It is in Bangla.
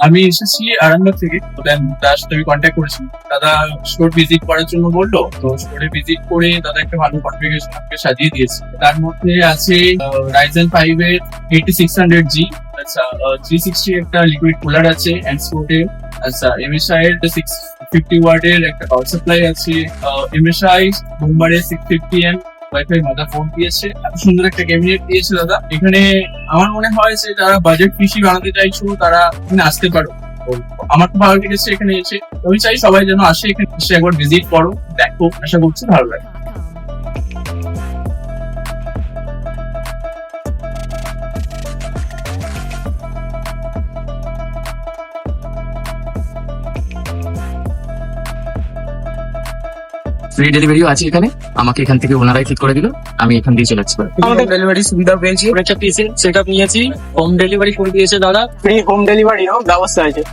আমি এসেছি আরামবাগ থেকে, তার সাথে আমি কন্ট্যাক্ট করেছি। দাদা স্টোর ভিজিট করার জন্য বললো, তো স্টোরে ভিজিট করে দাদা একটা ভালো কনফিগারেশন আমাকে সাজিয়ে দিয়েছে। তার মধ্যে আছে Ryzen 5 এর 8600G, আচ্ছা 360 একটা লিকুইড কুলার আছে এন্ডস্পোর্টের, আচ্ছা MSI এর 650 ওয়াটের একটা পাওয়ার সাপ্লাই আছে, MSI মুম্বাইয়ের 650M ওয়াইফাই মাদারবোর্ড দিয়েছে। এত সুন্দর একটা ক্যাবিনেট দিয়েছে দাদা। এখানে আমার মনে হয় যে যারা বাজেট পিসি বানাতে চাইছো তারা এখানে আসতে পারো। তো আমার তো ভালো লেগেছে এখানে এসে। আমি চাই সবাই যেন আসে, এখানে এসে একবার ভিজিট করো, দেখো, আশা করছি ভালো লাগে। ফ্রি ডেলিভারিও আছে এখানে, আমাকে এখান থেকে ওনারাই ঠিক করে দিল, আমি এখান দিয়ে চলে আসতে পারি। আমাদের ডেলিভারি সুবিধা পেয়েছি, একটা পিসি সেটআপ নিয়েছি, হোম ডেলিভারি করে দিয়েছে দাদা। ফ্রি হোম ডেলিভারিও ব্যবস্থা আছে।